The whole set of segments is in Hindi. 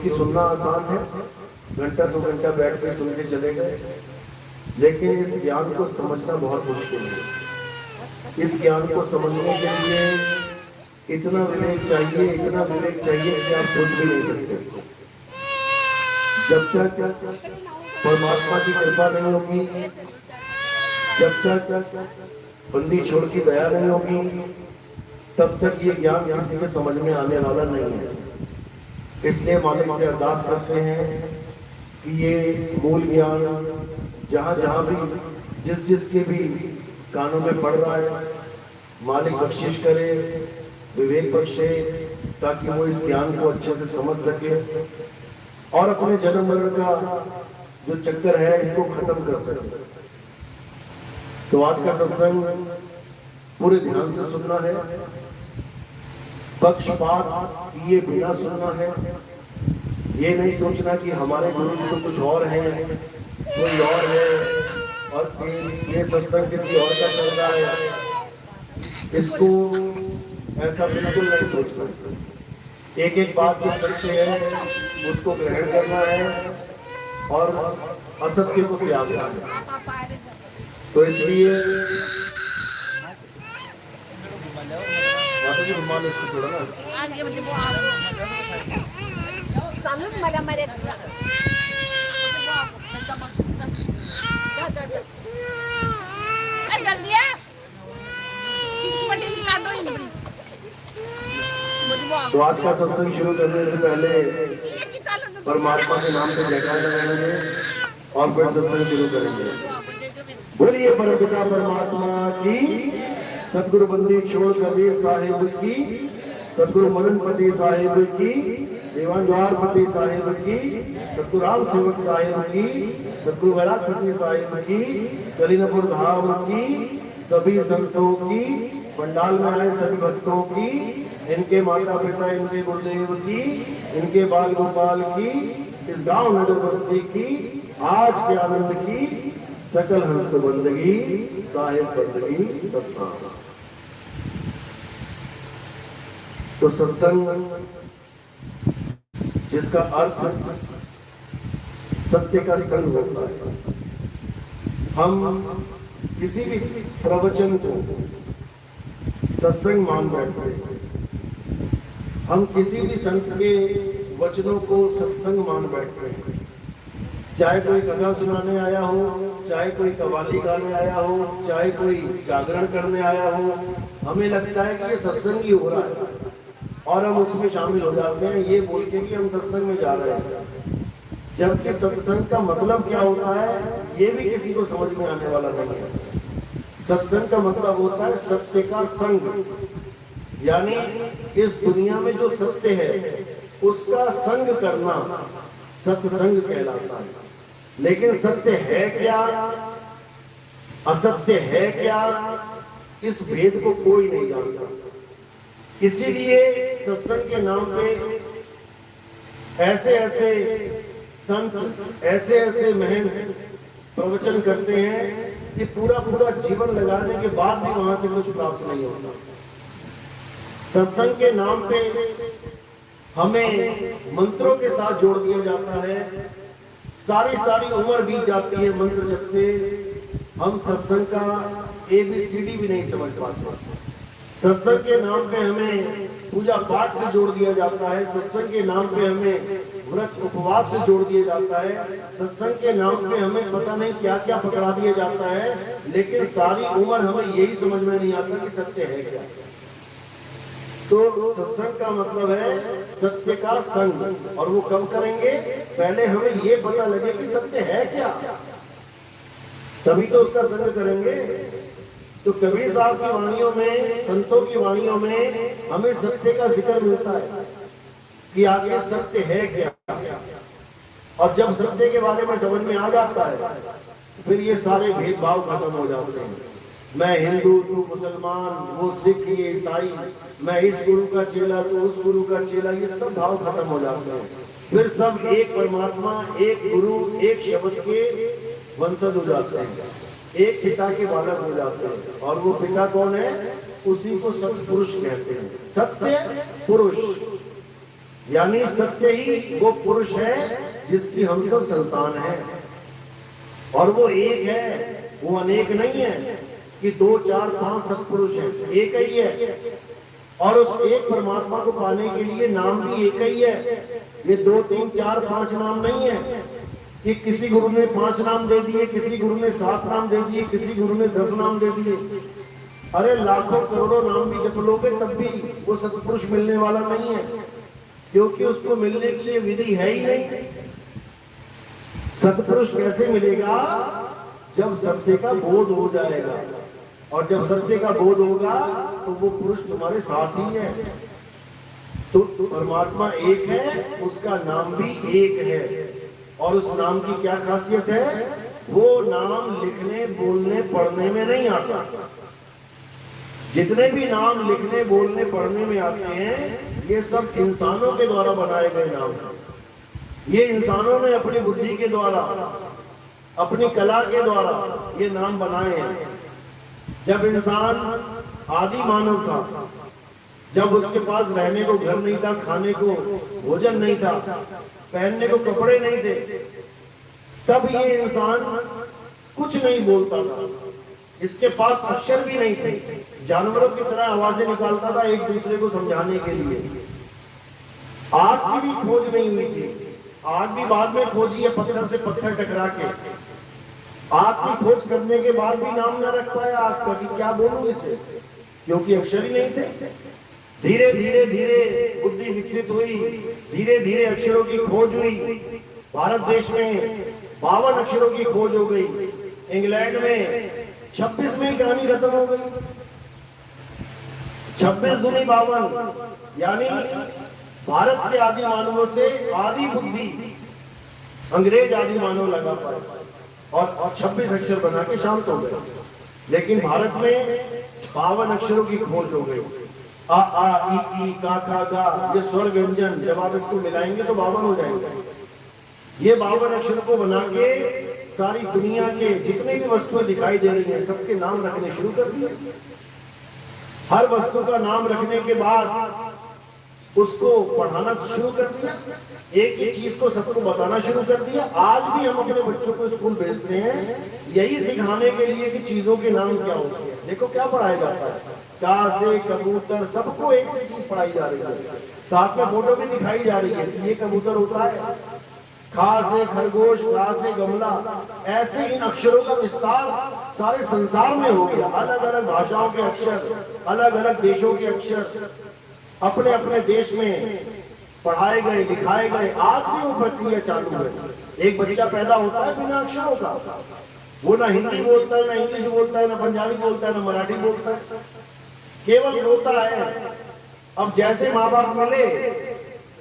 क्योंकि सुनना आसान है, घंटा 2 घंटा बैठ के सुन के चले गए, लेकिन इस ज्ञान को समझना बहुत मुश्किल है। इस ज्ञान को समझने के लिए इतना विवेक चाहिए, इतना विवेक चाहिए कि आप सोच भी नहीं सकते। जब तक परमात्मा की कृपा नहीं होगी, जब तक बंदी छोड़ की दया नहीं होगी, तब तक ये ज्ञान किसी के समझ में आने वाला नहीं है। इसलिए मालिक से अरदास करते हैं कि ये मूल ज्ञान जहाँ जहाँ भी जिसके भी कानों में पड़ रहा है, मालिक बख्शिश करे, विवेक बख्शे, ताकि वो इस ज्ञान को अच्छे से समझ सके और अपने जन्म मरण का जो चक्कर है इसको खत्म कर सके। तो आज का सत्संग पूरे ध्यान से सुनना है, पक्षपात किए बिना सुनना है। ये नहीं सोचना कि हमारे गुरु जी तो कुछ और हैं, कोई और है और ये सत्संग किसी और का चल रहा है, इसको ऐसा बिल्कुल नहीं सोचना। एक एक बात जो सत्य है उसको ग्रहण करना है और असत्य को त्यागना है। तो इसलिए इसको थोड़ा ना तो आज का सत्संग शुरू करने से पहले परमात्मा के नाम से जयकार लगाएंगे और फिर सत्संग शुरू करेंगे। बोलिए परमपिता परमात्मा की, सतगुरु बंदी छोड़ कबीर साहिब की, सतगुरु मदनपति साहिब की, देवान द्वारपति साहिब की, सतगुरु राम सेवक साहिब की, सतगुरु वैरागपति साहिब की, कलीनपुर धाम की, सभी संतों की, पंडाल में आए सभी भक्तों की, इनके माता पिता, इनके गुरुदेव की, इनके बाल गोपाल की, इस गांव नगर बस्ती की, आज के आनंद की, सकल हंस बंदगी साहिब बंदगी सत्ता। तो सत्संग जिसका अर्थ सत्य का संग होता है। हम किसी भी प्रवचन को सत्संग मान बैठते हैं, हम किसी भी संत के वचनों को सत्संग मान बैठते हैं। चाहे कोई कथा सुनाने आया हो, चाहे कोई कव्वाली गाने आया हो, चाहे कोई जागरण करने आया हो, हमें लगता है कि ये सत्संग ही हो रहा है और हम उसमें शामिल हो जाते हैं ये बोल के कि हम सत्संग में जा रहे हैं। जबकि सत्संग का मतलब क्या होता है ये भी किसी को समझ में आने वाला नहीं है। सत्संग का मतलब होता है सत्य का संग, यानी इस दुनिया में जो सत्य है उसका संग करना सत्संग कहलाता है। लेकिन सत्य है क्या, असत्य है क्या, इस भेद को कोई नहीं जानता। इसीलिए सत्संग के नाम पे ऐसे ऐसे संत, ऐसे ऐसे महंत प्रवचन करते हैं कि पूरा पूरा जीवन लगाने के बाद भी वहां से कुछ प्राप्त नहीं होता। सत्संग के नाम पे हमें मंत्रों के साथ जोड़ दिया जाता है, सारी उम्र बीत जाती है मंत्र जपते, हम सत्संग का ABCD भी नहीं समझ पाते। सत्संग के नाम पे हमें पूजा पाठ से जोड़ दिया जाता है, सत्संग के नाम पे हमें व्रत उपवास से जोड़ दिया जाता है, सत्संग के नाम पे हमें पता नहीं क्या क्या पकड़ा दिया जाता है, लेकिन सारी उम्र हमें यही समझ में नहीं आता कि सत्य है क्या। तो सत्संग का मतलब है सत्य का संग, और वो कब करेंगे, पहले हमें ये पता लगे कि सत्य है क्या, तभी तो उसका संग करेंगे। तो कबीर साहब की वाणियों में, संतों की वाणियों में हमें सत्य का जिक्र मिलता है कि आगे सत्य है क्या, और जब सत्य के बारे में समझ में आ जाता है फिर ये सारे भेदभाव खत्म हो जाते हैं। मैं हिंदू, तू मुसलमान, वो सिख, ये ईसाई, मैं इस गुरु का चेला, तू उस गुरु का चेला, ये सब भाव खत्म हो जाते हैं। फिर सब एक परमात्मा, एक गुरु, एक शब्द के वंशज हो जाते हैं, एक पिता के बालक हो जाते हैं। और वो पिता कौन है, उसी को सत्पुरुष कहते हैं, सत्य पुरुष। यानी सत्य ही वो पुरुष है जिसकी हम सब संतान है। और वो एक है, वो अनेक नहीं है कि 2 4 5 सत्पुरुष है, एक ही है। और उस एक परमात्मा को पाने के लिए नाम भी एक ही है। ये 2 3 4 5 नाम नहीं है कि किसी गुरु ने 5 नाम दे दिए, किसी गुरु ने 7 नाम दे दिए, किसी गुरु ने 10 नाम दे दिए। अरे लाखों करोड़ों नाम भी जप लोगे तब भी वो सत्पुरुष मिलने वाला नहीं है, क्योंकि उसको मिलने की ये विधि है ही नहीं। सत्पुरुष कैसे मिलेगा? जब सत्य का बोध हो जाएगा, और जब सत्य का बोध होगा तो वो पुरुष तुम्हारे साथ ही है। तो परमात्मा एक है, उसका नाम भी एक है। और उस नाम की क्या खासियत है? वो नाम लिखने बोलने पढ़ने में नहीं आता। जितने भी नाम लिखने बोलने पढ़ने में आते हैं, ये सब इंसानों के द्वारा बनाए गए नाम हैं। ये इंसानों ने अपनी बुद्धि के द्वारा, अपनी कला के द्वारा ये नाम बनाए हैं। जब इंसान आदि मानव था, जब उसके पास रहने को घर नहीं था, खाने को भोजन नहीं था, पहनने को कपड़े नहीं थे, तब ये इंसान कुछ नहीं बोलता था। इसके पास अक्षर भी नहीं थे, जानवरों की तरह आवाजें निकालता था एक दूसरे को समझाने के लिए। आग की भी खोज नहीं हुई थी, आग भी बाद में खोजी है, पत्थर से पत्थर टकरा के। आग की खोज करने के बाद भी नाम न रख पाया आग का कि क्या बोलूं इसे, क्योंकि अक्षर ही नहीं थे। धीरे धीरे धीरे बुद्धि विकसित हुई, धीरे धीरे अक्षरों की खोज हुई। भारत देश में 52 अक्षरों की खोज हो गई, इंग्लैंड में 26 में कहानी खत्म हो गई। 26 दूनी 52, यानी भारत के आदि मानवों से आदि बुद्धि अंग्रेज आदि मानव लगा पाए और 26 अक्षर बना के शांत हो गए। लेकिन भारत में 52 अक्षरों की खोज हो गई। आ आ ई का खा गा, ये स्वर व्यंजन जब आप इसको मिलाएंगे तो 52 हो जाएंगे। ये 52 अक्षर को बना के सारी दुनिया के जितने भी वस्तुएं दिखाई दे रही हैं, सबके नाम रखने शुरू कर दिए। हर वस्तु का नाम रखने के बाद उसको पढ़ाना शुरू कर दिया, एक एक चीज को सबको बताना शुरू कर दिया। आज भी हम अपने बच्चों को स्कूल भेजते हैं यही सिखाने के लिए कि चीजों के नाम क्या होते हैं। देखो क्या पढ़ाया जाता है, का से कबूतर, सबको एक से चीज पढ़ाई जा रही है, साथ में फोटो भी दिखाई जा रही है कि ये कबूतर होता है। खा से खरगोश, गा से गमला, ऐसे इन अक्षरों का विस्तार सारे संसार में हो गया। अलग अलग भाषाओं के अक्षर, अलग अलग देशों के अक्षर अपने अपने देश में पढ़ाए गए, लिखाए गए। आज भी वो प्रक्रिया चालू है। एक बच्चा पैदा होता है बिना अक्षरों का, वो ना हिंदी बोलता है, ना इंग्लिश बोलता है, ना पंजाबी बोलता है, ना मराठी बोलता है, केवल रोता है। अब जैसे माँ बाप मिले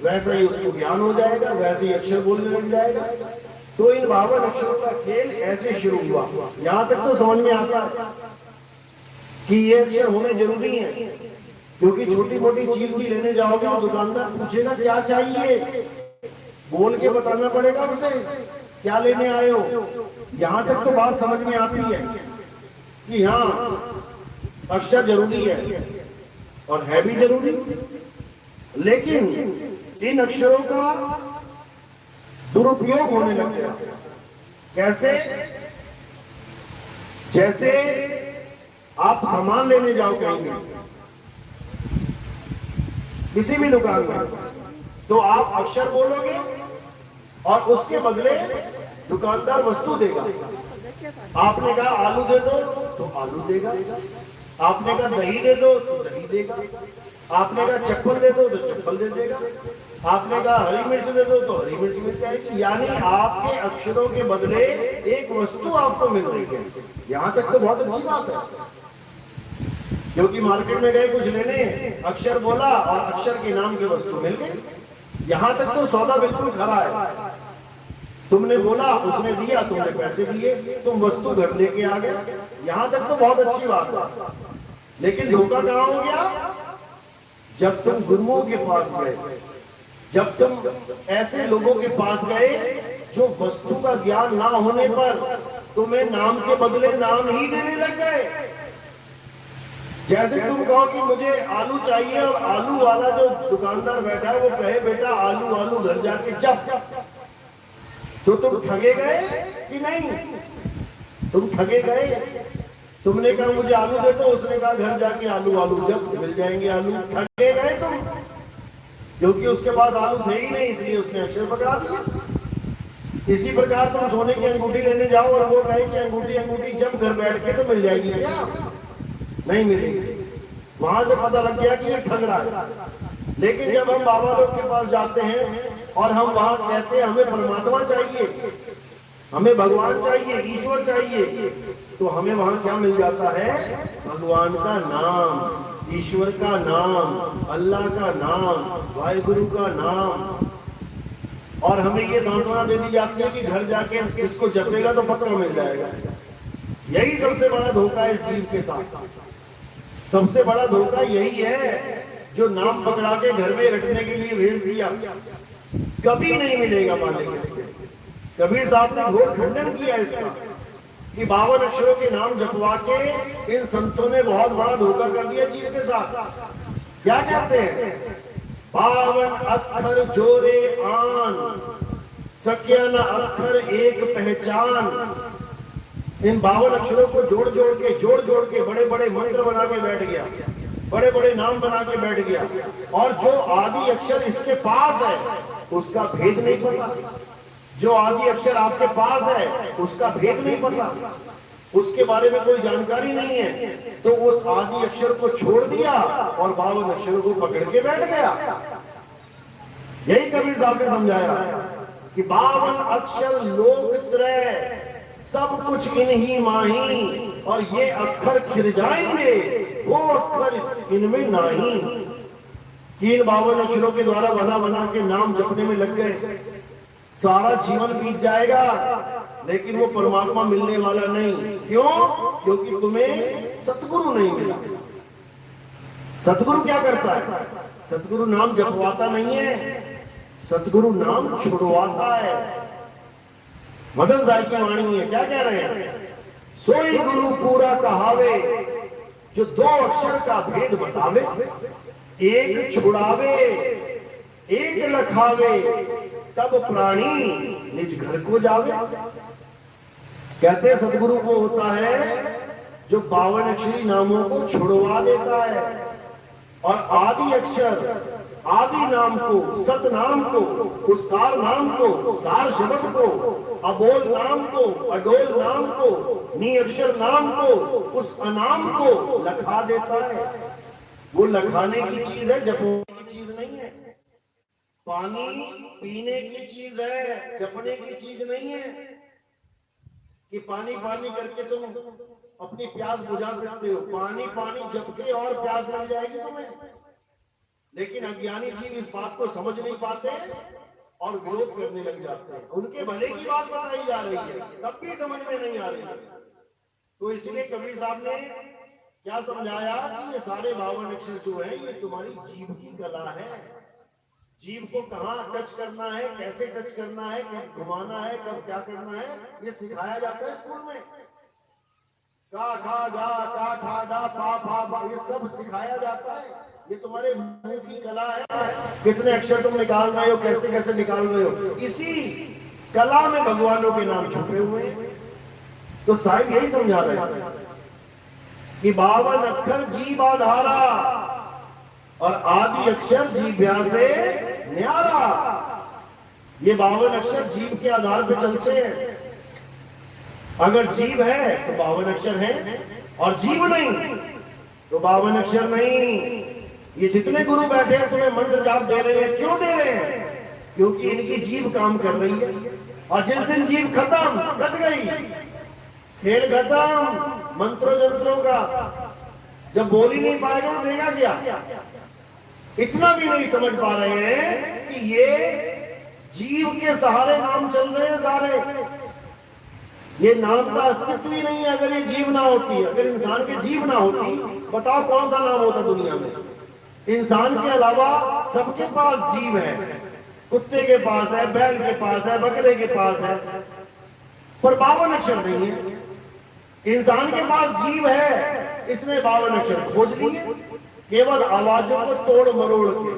वैसा ही उसको ज्ञान हो जाएगा, वैसे ही अक्षर बोलने लग जाएगा। तो इन 52 अक्षरों का खेल ऐसे शुरू हुआ। यहाँ तक तो समझ में आता है कि ये अक्षर होने जरूरी है, क्योंकि छोटी मोटी चीज भी लेने जाओगे तो दुकानदार पूछेगा क्या चाहिए, बोल के बताना पड़ेगा उसे क्या लेने आए हो। यहाँ तक तो बात समझ में आती है कि हाँ अक्षर जरूरी है और है भी जरूरी। लेकिन इन अक्षरों का दुरुपयोग होने लग गया। कैसे? जैसे आप सामान लेने जाओ कहीं किसी भी दुकान में, तो आप अक्षर बोलोगे और उसके बदले दुकानदार वस्तु देगा। आपने कहा आलू दे दो तो आलू देगा, आपने कहा दही दे दो तो दही देगा, आपने कहा चप्पल दे दो तो चप्पल दे देगा, आपने कहा हरी मिर्च दे दो तो हरी मिर्च मिल जाएगी। यानी आपके अक्षरों के बदले एक वस्तु आपको मिल रही है। यहाँ तक तो बहुत अच्छी बात है, क्योंकि मार्केट में गए कुछ लेने, अक्षर बोला और अक्षर के नाम की वस्तु मिल गई। यहाँ तक तो सौदा बिल्कुल खरा है। तुमने बोला, उसने दिया, तुमने पैसे दिए, तुम वस्तु घर लेके आ गए। यहाँ तक तो बहुत अच्छी बात है। लेकिन धोखा कहाँ हो गया? जब तुम गुरुओं के पास गए, जब तुम ऐसे लोगों के पास गए जो वस्तु का ज्ञान ना होने पर तुम्हें नाम के बदले नाम ही देने लग गए, जैसे तुम कहो कि मुझे आलू चाहिए और आलू वाला जो दुकानदार बैठा है वो कहे बेटा आलू आलू घर जाके जब, तो तुम ठगे गए कि नहीं? तुम ठगे गए। तुमने कहा मुझे आलू दे दो, उसने कहा घर जाके आलू आलू जब मिल जाएंगे आलू। ठगे गए तुम, क्योंकि उसके पास आलू थे ही नहीं, इसलिए उसने अक्षर पकड़ा दिया। इसी प्रकार तुम सोने की अंगूठी लेने जाओ और वो कहे कि अंगूठी अंगूठी जब घर बैठ के तो मिल जाएगी, क्या नहीं मिलेगी। वहां से पता लग गया कि ये ठग रहा है। लेकिन जब हम बाबा लोग के पास जाते हैं और हम वहां कहते हैं हमें परमात्मा चाहिए, हमें भगवान चाहिए, ईश्वर चाहिए, तो हमें वहां क्या मिल जाता है? भगवान का नाम, ईश्वर का नाम, अल्लाह का नाम, वाहिगुरु का नाम। और हमें ये सांत्वना दे दी जाती है कि घर जाके इसको जपेगा तो पक्का मिल जाएगा। यही सबसे बड़ा धोखा है इस जीव के साथ। सबसे बड़ा धोखा यही है, जो नाम पकड़ा के घर में रखने के लिए भेज दिया, कभी नहीं मिलेगा मालिक इससे। कबीर साहब ने घोर खंडन किया इसका कि 52 अक्षरों के नाम जपवा के इन संतों ने बहुत बड़ा धोखा कर दिया जीव के साथ। क्या कहते हैं? 52 अक्षर जोरे आन, सकिया न अक्षर एक पहचान। इन 52 अक्षरों को जोड़ जोड़ के बड़े बड़े मंत्र बना के बैठ गया, बड़े बड़े नाम बना के बैठ गया, और जो आदि अक्षर इसके पास है उसका भेद नहीं पता। जो आदि अक्षर आपके पास है उसका भेद नहीं पता, उसके बारे में कोई जानकारी नहीं है, तो उस आदि अक्षर को छोड़ दिया और 52 अक्षरों को पकड़ के बैठ गया। यही कबीर साहब ने समझाया कि 52 अक्षर लोक त्रय, सब कुछ इन्हीं माही, और ये अक्षर खिल जाएंगे वो अक्षर इनमें नहीं। इन 52 अक्षरों के द्वारा बना बना के नाम जपने में लग गए, सारा जीवन बीत जाएगा लेकिन वो परमात्मा मिलने वाला नहीं। क्यों? क्योंकि तुम्हें सतगुरु नहीं मिला। सतगुरु क्या करता है? सतगुरु नाम जपवाता नहीं है, सतगुरु नाम छुड़वाता है। मदन साहब की वाणी है, क्या कह रहे हैं? सोई गुरु पूरा कहावे, जो 2 अक्षर का भेद बतावे, एक छुड़ावे एक लखावे, तब प्राणी निज घर को जावे। कहते सतगुरु को होता है जो 52 अक्षरी नामों को छुड़वा देता है और आदि अक्षर, आदि नाम को, सत नाम को, उस सार नाम को, सार शब्द को, अबोल नाम को, अडोल नाम को, नी अक्षर नाम को, उस अनाम को लखा देता है। वो लखाने की चीज है, जपने की चीज नहीं है। पानी पीने की चीज है, जपने की चीज नहीं है कि पानी पानी करके तुम अपनी प्यास बुझा सकते हो। पानी पानी जप के और प्यास लग जाएगी तुम्हें। लेकिन अज्ञानी जीव इस बात को समझ नहीं पाते और विरोध करने लग जाते हैं। उनके भले की बात बताई जा रही है तब भी समझ में नहीं आ रही है। तो इसलिए कबीर साहब ने क्या समझाया कि ये सारे 52 अक्षर जो है ये तुम्हारी जीव की कला है। जीव को कहाँ टच करना है, कैसे टच करना है, कब घुमाना है, कब क्या करना है, ये सिखाया जाता है स्कूल में। का खा गा का ठा डा पा फा बा, ये सब सिखाया जाता है। ये तुम्हारे मुंह की कला है। कितने अक्षर तुम निकाल रहे हो, कैसे कैसे निकाल रहे हो, इसी कला में भगवानों के नाम छुपे हुए हैं। तो साहिब यही समझा रहे हैं कि 52 अक्षर जीव आधारा और आदि अक्षर जीव्या से न्यारा। ये 52 अक्षर जीव के आधार पे चलते हैं। अगर जीव है तो 52 अक्षर है, और जीव नहीं तो 52 अक्षर नहीं। ये जितने गुरु बैठे हैं तुम्हें मंत्र जाप दे रहे हैं, क्यों दे रहे हैं? क्योंकि इनकी जीव काम कर रही है। और जिस दिन जीव खत्म, कट गई, खेल खत्म मंत्रों जंत्रों का, जब बोल ही नहीं पाएगा तो देगा क्या? इतना भी नहीं समझ पा रहे हैं कि ये जीव के सहारे नाम चल रहे हैं सारे। ये नाम का अस्तित्व ही नहीं है अगर ये जीव ना होती। अगर इंसान के जीव ना होती, बताओ कौन सा नाम होता दुनिया में? इंसान के अलावा सबके पास जीव है। कुत्ते के पास है, बैल के पास है, बकरे के पास है, पर 52 अक्षर नहीं है। इंसान के पास जीव है, इसने 52 अक्षर खोज लिए, केवल आवाजों को तोड़ मरोड़ के,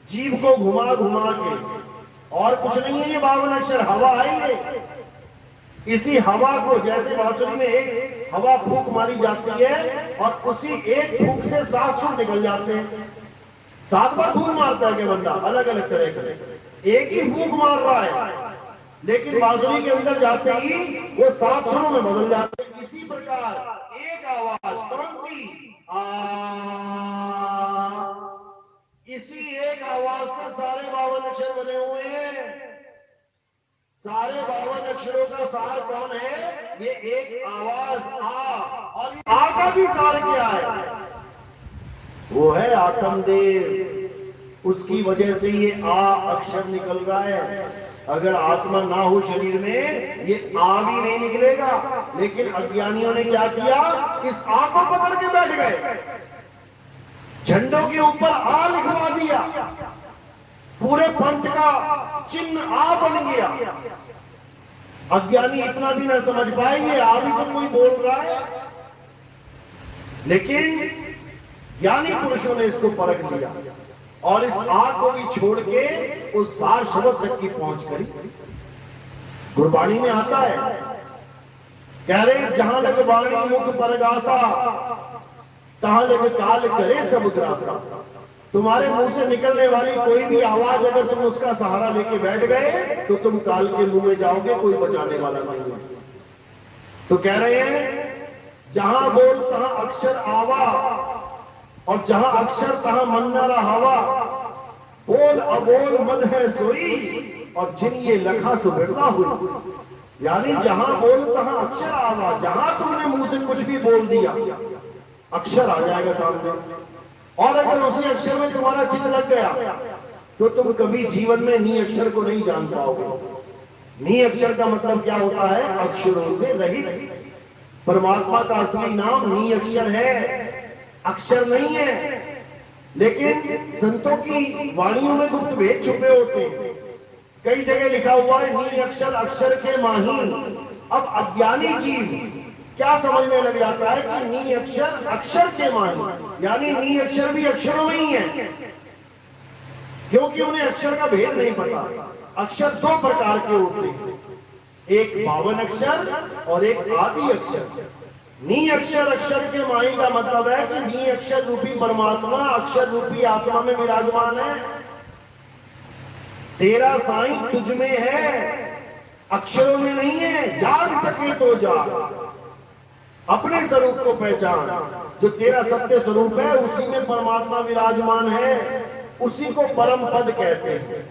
जीव को घुमा घुमा के, और कुछ नहीं है ये 52 अक्षर। हवा आई है, इसी हवा को, जैसे बांसुरी में एक हवा फूंक मारी जाती है और उसी एक फूंक से 7 सुर निकल जाते हैं। 7 बार फूंक मारता है कि बंदा, अलग अलग तरह का, एक ही फूंक मार रहा है, लेकिन बांसुरी के अंदर जाते ही वो 7 सुरों में बदल जाते हैं। इसी प्रकार एक आवाज, कौन सी? आ, इसी एक आवाज से सारे 52 अक्षर बने हुए हैं। सारे 52 अक्षरों का सार कौन है? ये एक आवाज आ। और आ का भी सार क्या है? वो है आत्मदेव। उसकी वजह से ये आ अक्षर निकल रहा है। अगर आत्मा ना हो शरीर में, ये आ भी नहीं निकलेगा। लेकिन अज्ञानियों ने क्या किया? इस आ को पकड़ के बैठ गए, झंडों के ऊपर आ लिखवा दिया, पूरे पंथ का चिन्ह आ बन गया। अज्ञानी इतना भी ना समझ पाएंगे, आ भी तो कोई बोल रहा है। लेकिन ज्ञानी पुरुषों ने इसको परख लिया और इस आ को भी छोड़ के उस सार शब्द तक की पहुंच करी। गुरबाणी में आता है, कह रहे जहां लग वाणी मुख परगासा, तहां लग काल करे सब ग्रासा। तुम्हारे मुंह से निकलने वाली कोई भी आवाज अगर तुम उसका सहारा लेके बैठ गए तो तुम काल के मुंह में जाओगे, कोई बचाने वाला नहीं है। तो कह रहे हैं जहां बोल तहां अक्षर आवा, और जहां अक्षर तहां मन न रहावा। बोल अबोल मन है सोई, और जिन ये लखा सुबिरला हुई। यानी जहां बोल तहां अक्षर आवा, जहां तुमने मुंह से कुछ भी बोल दिया अक्षर आ जाएगा सामने। और अगर उसी अक्षर में तुम्हारा चित्त लग गया तो तुम कभी जीवन में नी अक्षर को नहीं जान पाओगे। नी अक्षर का मतलब क्या होता है? अक्षरों से रहित। परमात्मा का असली नाम नी अक्षर है, अक्षर नहीं है। लेकिन संतों की वाणियों में गुप्त भेद छुपे होते हैं। कई जगह लिखा हुआ है नी अक्षर अक्षर के माहीन। अब अज्ञानी जीव क्या समझने लग जाता है कि नी अक्षर अक्षर के माहीन, यानी नी अक्षर भी अक्षरों में ही है, क्योंकि उन्हें अक्षर का भेद नहीं पता। अक्षर 2 प्रकार के होते हैं, एक 52 अक्षर और एक आदि अक्षर। नी अक्षर अक्षर के माही का मतलब है कि नी अक्षर रूपी परमात्मा अक्षर रूपी आत्मा में विराजमान है। तेरा साईं तुझ में है, अक्षरों में नहीं है। जाग सके तो जाग, अपने स्वरूप को पहचान। जो तेरा सत्य स्वरूप है उसी में परमात्मा विराजमान है, उसी को परम पद कहते हैं।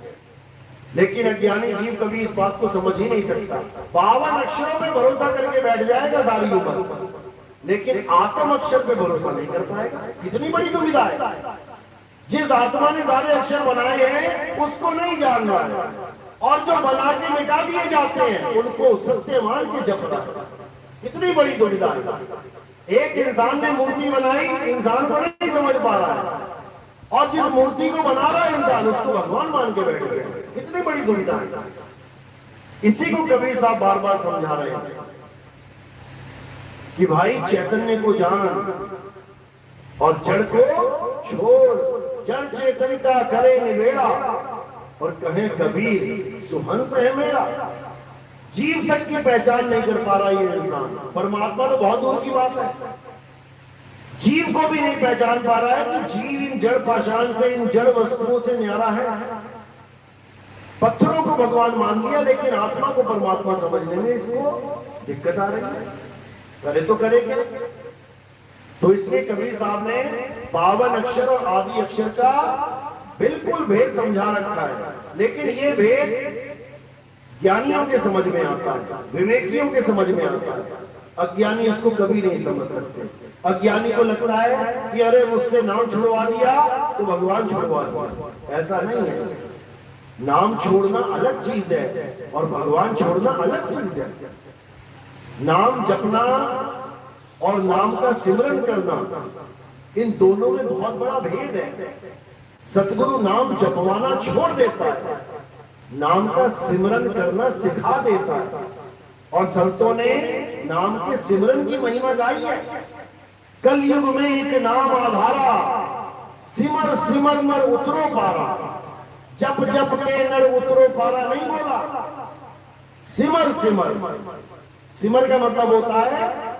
लेकिन अज्ञानी जीव कभी इस बात को समझ ही नहीं सकता। 52 अक्षरों पे भरोसा करके बैठ जाएगा सारी उम्र, लेकिन आत्म अक्षर पे भरोसा नहीं कर पाएगा। कितनी बड़ी दुविधा है। जिस आत्मा ने सारे अक्षर बनाए हैं उसको नहीं जान रहा है, और जो बना के मिटा दिए जाते हैं उनको सत्य मान के जप रहा है। कितनी बड़ी दुविधा है। एक इंसान ने मूर्ति बनाई, इंसान को नहीं समझ पा रहा है, और जिस मूर्ति को बना रहा है इंसान उसको भगवान मान के बैठ गया। कितनी बड़ी दुविधा है। इसी को कबीर साहब बार बार समझा रहे हैं कि भाई चैतन्य को जान और जड़ को छोड़। जड़ चेतन का करे निवेड़ा, और कहे कबीर सुहंस है मेरा। जीव तक की पहचान नहीं कर पा रहा ये इंसान। परमात्मा तो बहुत दूर की बात है, जीव को भी नहीं पहचान पा रहा है कि जीव इन जड़ पाषाण से, इन जड़ वस्तुओं से न्यारा है। पत्थरों को भगवान मान लिया, लेकिन आत्मा को परमात्मा समझने में इसको दिक्कत आ रही है। करे तो करे क्या? तो इसलिए कबीर साहब ने 52 अक्षर और आदि अक्षर का बिल्कुल भेद समझा रखा है। लेकिन ये भेद ज्ञानियों के समझ में आता है, विवेकियों के समझ में आता है। अज्ञानी इसको कभी नहीं समझ सकते। अज्ञानी को लगता है कि अरे मुझसे नाम छुड़वा दिया तो भगवान छुड़वा दिया। ऐसा नहीं है। नाम छोड़ना अलग चीज है और भगवान छोड़ना अलग चीज है। नाम जपना और नाम का सिमरन करना, इन दोनों में बहुत बड़ा भेद है। सतगुरु नाम जपवाना छोड़ देता है, नाम का सिमरन करना सिखा देता है। और संतों ने नाम के सिमरन की महिमा गाई है। कल युग में एक नाम आधारा, सिमर सिमर नर उतरो पारा। जप जप के नर उतरो पारा नहीं बोला, सिमर सिमर। सिमर का मतलब होता है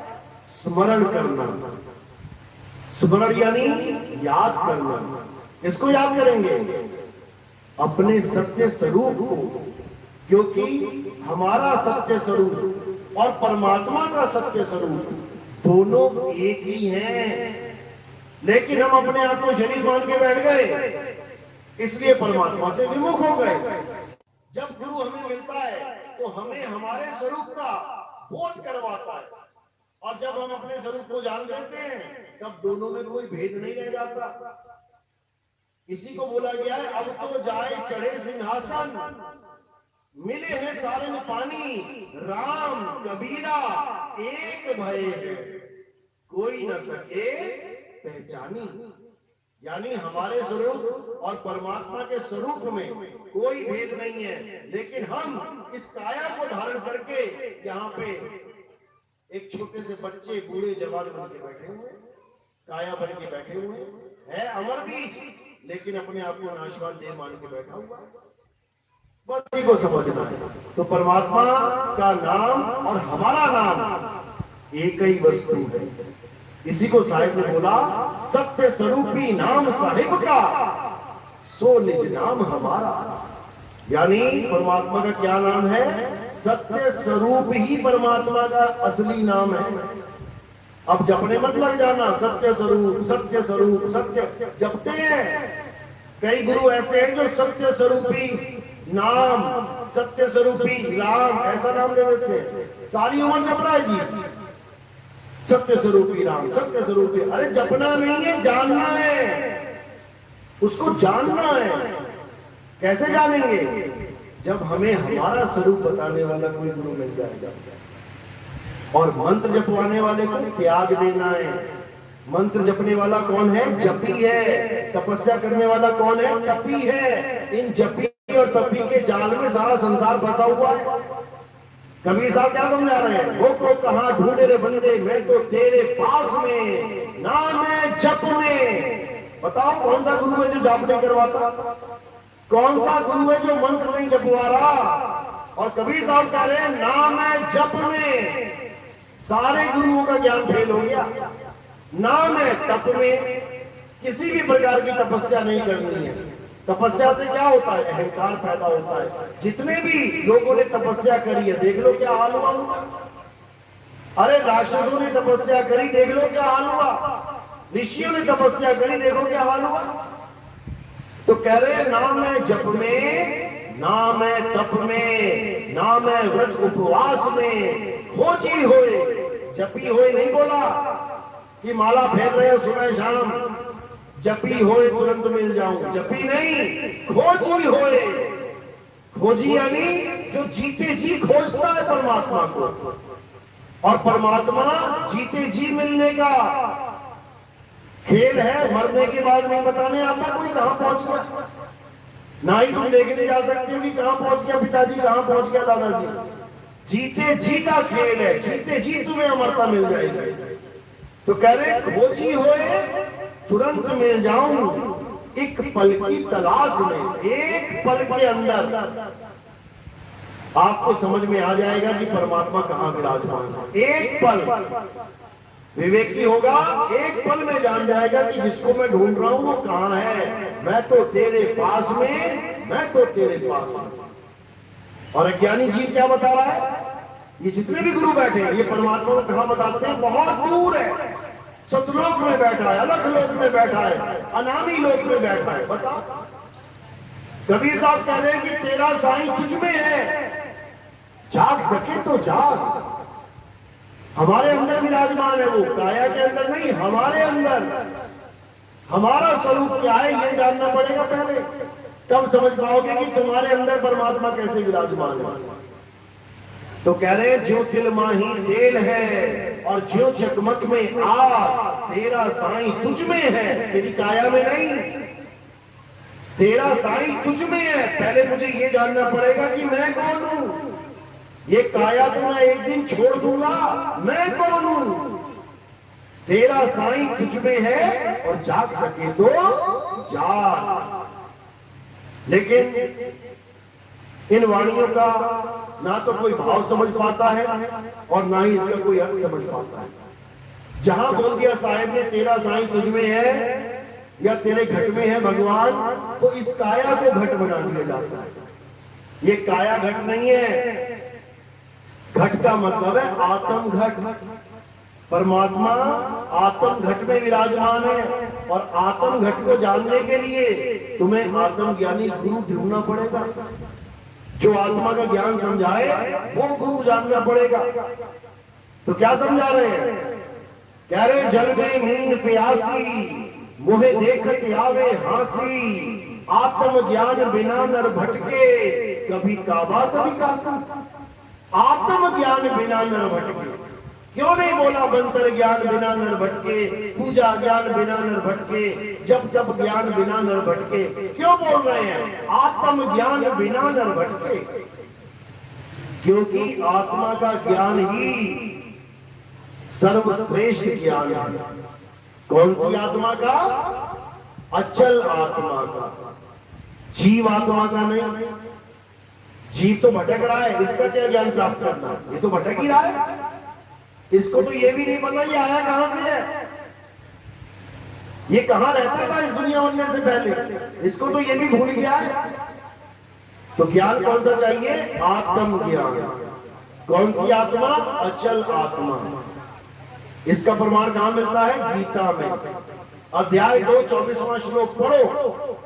स्मरण करना। स्मरण यानी याद करना। इसको याद करेंगे अपने सत्य स्वरूप को, क्योंकि हमारा सत्य स्वरूप और परमात्मा का सत्य स्वरूप दोनों एक ही हैं, लेकिन हम अपने आप को शरीर मान के बैठ गए, इसलिए परमात्मा से विमुख हो गए। जब गुरु हमें मिलता है तो हमें हमारे स्वरूप का बोध करवाता है, और जब हम अपने स्वरूप को जान लेते हैं तब दोनों में कोई भेद नहीं रह जाता। इसी को बोला गया है, अब तो जाए चढ़े सिंहासन, मिले हैं सारे में पानी, राम कबीरा एक भय है, कोई न सके पहचानी। यानी हमारे स्वरूप और परमात्मा के स्वरूप में कोई भेद नहीं है, लेकिन हम इस काया को धारण करके यहाँ पे एक छोटे से बच्चे बूढ़े जवान बन के बैठे हुए, काया बन के बैठे हुए है, अमर बीज, लेकिन अपने आप को नाशवान देह मान के बैठा हुआ। बस इसी को समझना है। तो परमात्मा का नाम और हमारा नाम एक ही वस्तु है। इसी को साहिब ने बोला, सत्य स्वरूपी नाम साहिब का, सो निज नाम हमारा। यानी परमात्मा का क्या नाम है? सत्य स्वरूप ही परमात्मा का असली नाम है। अब जपने मत लग जाना, सत्य स्वरूप सत्य स्वरूप सत्य जपते हैं। कई गुरु ऐसे हैं जो सत्य स्वरूपी नाम, सत्य स्वरूपी राम ऐसा नाम दे देते हैं, सारी उम्र जप रहा है जी, सत्य स्वरूपी राम सत्य स्वरूपी। अरे जपना नहीं है, जानना है, उसको जानना है। कैसे जानेंगे? जब हमें हमारा स्वरूप बताने वाला कोई गुरु मिल जाएगा। और मंत्र जपवाने वाले को त्याग देना है। मंत्र जपने वाला कौन है? जपी है। तपस्या करने वाला कौन है? तपी है। इन जपी और तपी के जाल में सारा संसार फंसा हुआ है। कबीर साहब क्या समझा रहे हैं? वो को कहां ढूंढे रे बंदे, मैं तो तेरे पास में, नाम है जप में। बताओ कौन सा गुरु है जो जाप नहीं करवाता? कौन सा गुरु है जो मंत्र नहीं जपवा रहा? और कबीर साहब कह रहे हैं नाम है जप में। सारे गुरुओं का ज्ञान फेल हो गया। नाम है तप में। किसी भी प्रकार की तपस्या नहीं करनी है। तपस्या से क्या होता है? अहंकार पैदा होता है। जितने भी लोगों ने तपस्या करी है, देख लो क्या हाल हुआ उनका। अरे राक्षसों ने तपस्या करी, देख लो क्या हाल हुआ। ऋषियों ने तपस्या करी, देखो क्या हाल हुआ। तो कह रहे हैं नाम है जप में, नाम है तप में, नाम है व्रत उपवास में, खोजी होए जपी होए नहीं बोला कि माला फेर रहे हो सुबह शाम, जपी होए तुरंत मिल जाऊं। जपी नहीं, खोजी होए। खोजी यानी जो जीते जी खोजता है परमात्मा को, और परमात्मा जीते जी मिलने का खेल है। मरने के बाद नहीं बताने आता कोई कहां पहुंच गया। ना ही तुम देखने जा सकते हो कि कहां पहुंच गया पिताजी, कहां पहुंच गया दादाजी। जीते जी का खेल है। जीते जी तुम्हें अमरता मिल जाएगी। तो कह रहे खोजी होए तुरंत मिल जाऊं, एक पल की तलाश में। एक पल के अंदर आपको समझ में आ जाएगा कि परमात्मा कहां विराजमान है। एक पल विवेकी होगा, एक पल में जान जाएगा कि जिसको मैं ढूंढ रहा हूं वो कहां है। मैं तो तेरे पास में, मैं तो तेरे पास में। और अज्ञानी जीव क्या बता रहा है? ये जितने भी गुरु बैठे हैं ये परमात्मा को कहां बताते हैं? बहुत दूर है। सतलोक में बैठा है, अलग लोक में बैठा है, अनामी लोक में बैठा है। बता, कबीर साहब कह रहे हैं कि तेरा साईं तुझ में है, जाग सके तो जाग। हमारे अंदर विराजमान है वो, काया के अंदर नहीं, हमारे अंदर। हमारा स्वरूप क्या है ये जानना पड़ेगा पहले, तब समझ पाओगे कि तुम्हारे अंदर परमात्मा कैसे विराजमान है। तो कह रहे हैं ज्यों तिल माही तेल है और ज्यों चकमक में आग, तेरा साईं तुझ में है, तेरी काया में नहीं। तेरा साईं तुझ में है। पहले मुझे ये जानना पड़ेगा कि मैं कौन हूं। ये काया तो मैं एक दिन छोड़ दूंगा, मैं कौन हूं? तेरा साईं तुझ में है और जाग सके तो जाग। लेकिन इन वाणियों का ना तो कोई भाव समझ पाता है और ना ही इसका कोई अर्थ समझ पाता है। जहां बोल दिया साहेब ने तेरा साईं तुझ में है या तेरे घट में है भगवान, तो इस काया को घट बना दिया जाता है। ये काया घट नहीं है। घट का मतलब है आत्म घट। परमात्मा आत्म घट में विराजमान है और आत्म घट को जानने के लिए तुम्हें आत्म ज्ञानी गुरु ढूंढना पड़ेगा। जो आत्मा का ज्ञान समझाए वो गुरु जानना पड़ेगा। तो क्या समझा रहे हैं? कह रहे जल में नींद प्यासी, मोहे देखत आवे हासी, आत्म ज्ञान बिना नर भटके, कभी काबा कभी काशी। आत्म ज्ञान बिना नर भटके, क्यों नहीं बोला मंत्र ज्ञान बिना नर भटके, पूजा ज्ञान बिना नर भटके, जब तब ज्ञान बिना नर भटके? क्यों बोल रहे हैं आत्म ज्ञान बिना नर भटके? क्योंकि आत्मा का ज्ञान ही सर्वश्रेष्ठ ज्ञान है। कौन सी आत्मा का? अचल आत्मा का, जीव आत्मा का नहीं। जीव तो भटक रहा है, इसका क्या ज्ञान प्राप्त करना? ये तो भटक ही रहा है। इसको तो ये भी नहीं पता ये आया कहां से है, ये कहां रहता था इस दुनिया बनने से पहले, इसको तो ये भी भूल गया है। तो ज्ञान कौन सा चाहिए? आत्म ज्ञान। कौन सी आत्मा? अचल आत्मा। इसका प्रमाण कहां मिलता है? गीता में अध्याय 2 24वां श्लोक पढ़ो।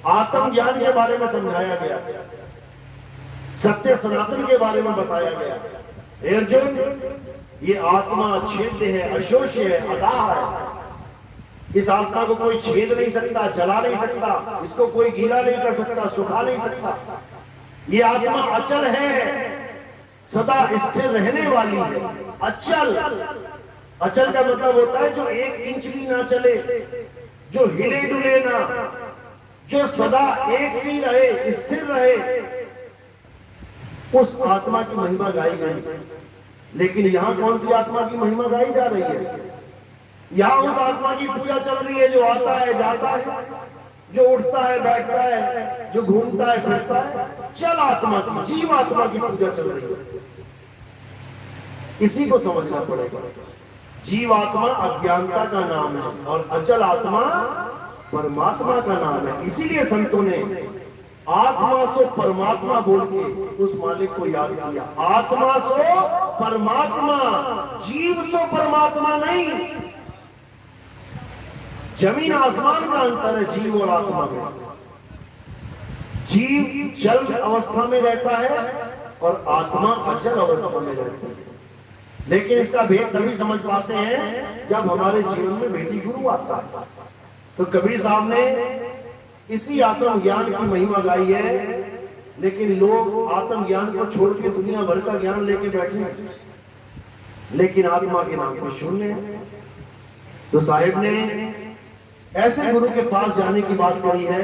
आत्म ज्ञान के बारे में समझाया गया, सत्य सनातन के बारे में बताया गया। अर्जुन, ये आत्मा छेद्य है, अशोष्य है, अगाह है। इस आत्मा को कोई छेद नहीं सकता, जला नहीं सकता, इसको कोई गीला नहीं कर सकता, सुखा नहीं सकता। ये आत्मा अचल है, सदा स्थिर रहने वाली है। अचल, अचल का मतलब होता है जो 1 इंच भी ना चले, जो हिले डुले ना, जो सदा एक सी रहे, स्थिर रहे। उस आत्मा की महिमा गाई गई। लेकिन यहां कौन सी आत्मा की महिमा गाई जा रही है? यहां उस आत्मा की पूजा चल रही है जो आता है जाता है, जो उठता है बैठता है, जो घूमता है फिरता है। चल आत्मा की, जीव आत्मा की पूजा चल रही है। इसी को समझना पड़ेगा। जीव आत्मा अज्ञानता का नाम है और अचल आत्मा परमात्मा का नाम है। इसीलिए संतों ने आत्मा सो परमात्मा बोल के उस मालिक को याद किया। आत्मा सो परमात्मा, जीव सो परमात्मा नहीं। जमीन आसमान का अंतर है जीव और आत्मा में। जीव जल अवस्था में रहता है और आत्मा अचल अवस्था में रहती है। लेकिन इसका भेद तभी समझ पाते हैं जब हमारे जीवन में भेदी गुरु आता है। तो कबीर साहब ने इसी आत्म ज्ञान की महिमा गाई है, लेकिन लोग आत्म ज्ञान को छोड़ के दुनिया भर का ज्ञान लेके बैठे हैं, लेकिन आत्मा के नाम को शून्य है। तो साहिब ने ऐसे गुरु के पास जाने की बात कही है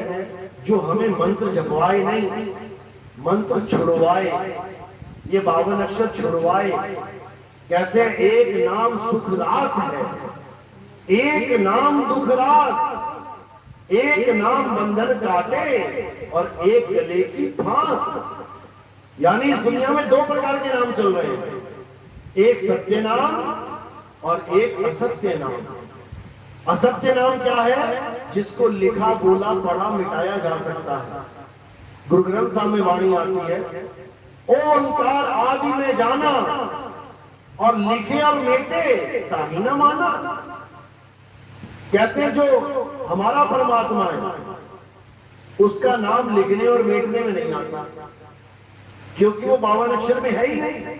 जो हमें मंत्र जपवाए नहीं, मंत्र छुड़वाए। ये 52 अक्षर छुड़वाए। कहते हैं एक नाम सुख रास है, एक नाम दुख रास, एक नाम बंधन काटे और एक गले की फांस। यानी इस दुनिया में 2 प्रकार के नाम चल रहे हैं, एक सत्य नाम और एक असत्य नाम। असत्य नाम क्या है? जिसको लिखा बोला पढ़ा मिटाया जा सकता है। गुरु ग्रंथ साहब में वाणी आती है, ओंकार आदि में जाना और लिखे और मेटे ताही न माना। कहते हैं जो हमारा परमात्मा है उसका नाम लिखने और मेटने में नहीं आता, क्योंकि वो 52 अक्षर में है ही नहीं।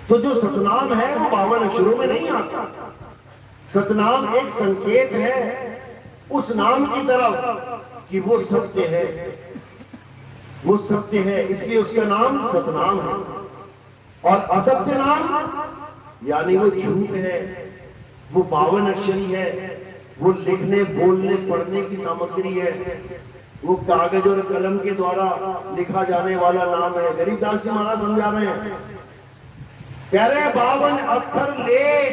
तो जो सतनाम है वो 52 अक्षरों में नहीं आता। सतनाम एक संकेत है उस नाम की तरफ कि वो सत्य है, वो सत्य है, इसलिए उसका नाम सतनाम है। और असत्य नाम यानी वो झूठ है, वो 52 अक्षरी है, वो लिखने बोलने पढ़ने की सामग्री है, वो कागज और कलम के द्वारा लिखा जाने वाला नाम है। गरीबदास जी महाराज समझा रहे हैं, कह रहे हैं 52 अक्षर लेख,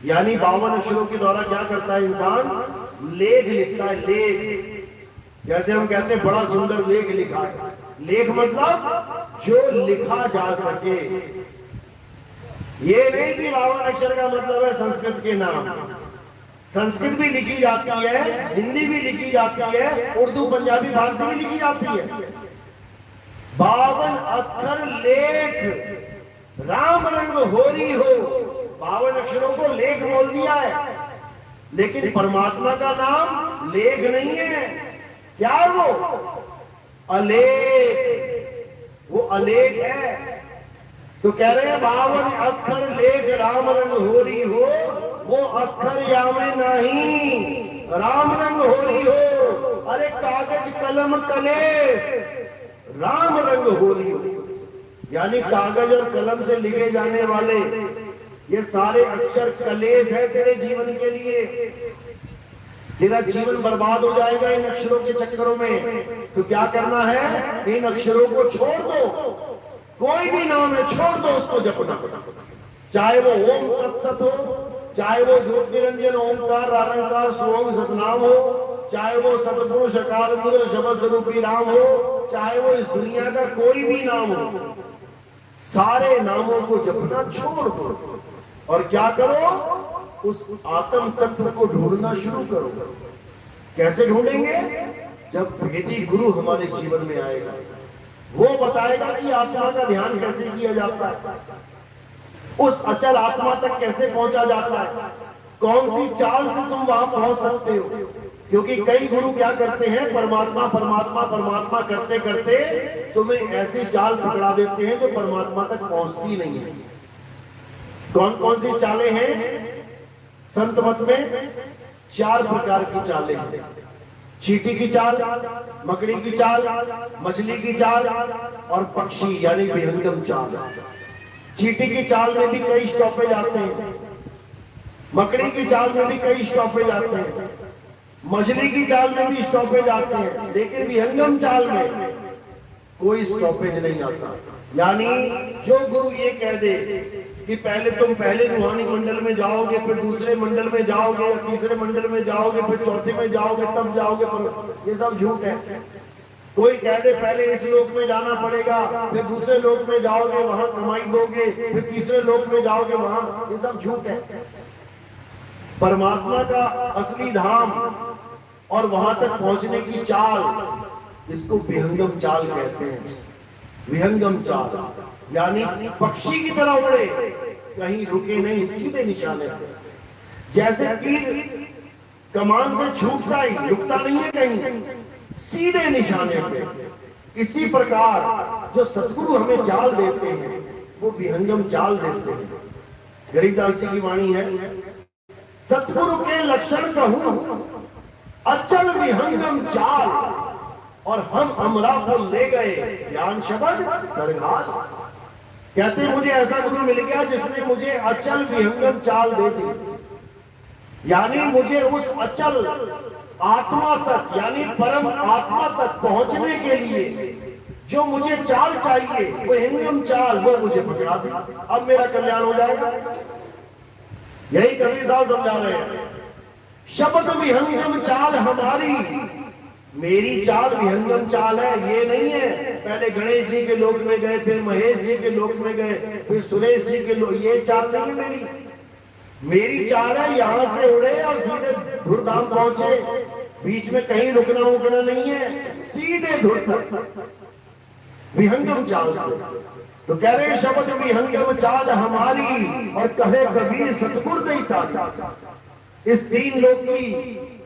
यानी 52 अक्षरों के द्वारा क्या करता है इंसान, लेख लिखता है। लेख जैसे हम कहते हैं बड़ा सुंदर लेख लिखा है, लेख मतलब जो लिखा जा सके। ये नहीं कि 52 अक्षर का मतलब है संस्कृत के नाम। संस्कृत भी लिखी जाती है, हिंदी भी लिखी जाती है, उर्दू पंजाबी फारसी भी लिखी जाती है। 52 अक्षर लेख राम रंग होरी हो। 52 अक्षरों को लेख बोल दिया है, लेकिन परमात्मा का नाम लेख नहीं है। क्या है वो? अलेख। वो अलेख है। तो कह रहे हैं 52 अक्षर लेख राम रंग होरी हो, वो अक्षर यामे नहीं राम रंग होरी हो। अरे कागज कलम कलेश राम रंग होरी हो, यानी कागज और कलम से लिखे जाने वाले ये सारे अक्षर कलेश है तेरे जीवन के लिए। तेरा जीवन बर्बाद हो जाएगा इन अक्षरों के चक्करों में। तो क्या करना है, इन अक्षरों को छोड़ दो। कोई भी नाम है छोड़ दो उसको जपना, चाहे वो ओम तत्सत हो, चाहे वो ज्योतिरंजन ओंकार निरंकार सोम सतनाम हो, चाहे वो सतपुरुष अकाल मूल शब्द स्वरूपी राम हो, चाहे वो इस दुनिया का कोई भी नाम हो, सारे नामों को जपना छोड़ दो और क्या करो, उस आत्म तत्व को ढूंढना शुरू करो। कैसे ढूंढेंगे? जब भेदी गुरु हमारे जीवन में आएगा, वो बताएगा कि आत्मा का ध्यान कैसे किया जाता है, उस अचल आत्मा तक कैसे पहुंचा जाता है, कौन सी चाल से तुम वहां पहुंच सकते हो। क्योंकि कई गुरु क्या करते हैं, परमात्मा परमात्मा परमात्मा करते करते तुम्हें ऐसी चाल पकड़ा देते हैं जो परमात्मा तक पहुंचती नहीं है। कौन कौन सी चालें हैं संत मत में? 4 प्रकार की चालें हैं। चींटी की चाल, मकड़ी की चाल, मछली की चाल और पक्षी यानी विहंगम चाल। चींटी की चाल में भी कई स्टॉपेज आते हैं, मकड़ी की चाल में भी कई स्टॉपेज आते हैं, मछली की चाल में भी स्टॉपेज आते हैं, लेकिन विहंगम चाल में कोई स्टॉपेज नहीं आता। यानी जो गुरु ये कह दे कि पहले तुम पहले रूहानी मंडल में जाओगे, फिर दूसरे मंडल में जाओगे, तीसरे मंडल में जाओगे, फिर चौथे में जाओगे, तब जाओगे, ये सब झूठ है। कोई कह दे पहले इस लोक में जाना पड़ेगा, फिर दूसरे लोक में जाओगे वहां कमाई दोगे, फिर तीसरे लोक में जाओगे वहां, ये सब झूठ है। परमात्मा का असली धाम और वहां तक पहुंचने की चाल, इसको विहंगम चाल कहते हैं। विहंगम चाल यानी पक्षी की तरह उड़े, कहीं रुके नहीं, सीधे निशाने पे। जैसे तीर कमान से छूटता ही, रुकता नहीं है कहीं, सीधे निशाने पे। इसी प्रकार जो सतगुरु हमें चाल देते हैं वो विहंगम चाल देते हैं। गरीबदास जी की वाणी है, सतगुरु के लक्षण कहूं अचल विहंगम चाल, और हम अमरा को ले गए ज्ञान शब्द सरघाल। कहते मुझे ऐसा गुरु मिल गया जिसने मुझे अचल विहंगम चाल दे दी, यानी मुझे उस अचल आत्मा तक यानी परम आत्मा तक पहुंचने के लिए जो मुझे चाल चाहिए, वो हिंगम चाल, वो मुझे पकड़ा दी। अब मेरा कल्याण हो जाएगा। यही कबीर साहब समझा रहे हैं, शब्द विहंगम चाल हमारी, मेरी चाल विहंगम चाल है, ये नहीं है पहले गणेश जी के लोक में गए, फिर महेश जी के लोक में गए, फिर सुरेश जी के लोक, ये चाल नहीं है मेरी। मेरी चाल है यहां से उड़े और सीधे धुरधाम पहुंचे, बीच में कहीं रुकना उकना नहीं है, सीधे धुर तक विहंगम चाल से। तो कह रहे शब्द विहंगम चाल हमारी, और कहे कबीर सतगुर दई ताली। इस 3 लोक की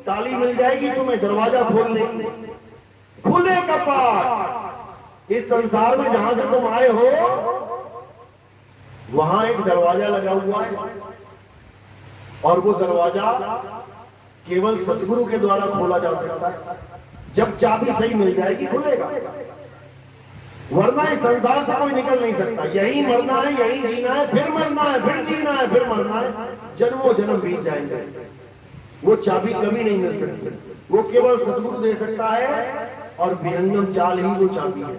ताली मिल जाएगी तुम्हें, दरवाजा खोलने की, खुले कपाट। इस संसार में जहां से तुम आए हो वहां एक दरवाजा लगा हुआ है, और वो दरवाजा केवल सतगुरु के द्वारा खोला जा सकता है। जब चाबी सही मिल जाएगी खुलेगा, वरना इस संसार से कोई निकल नहीं सकता। यही मरना है, यही जीना है, फिर मरना है, फिर जीना है, फिर मरना है, जन्मों जन्म बीत जाएंगे। वो चाबी कभी नहीं मिल सकती, वो केवल सतगुरु दे सकता है, और विहंगम चाल ही वो चाबी है।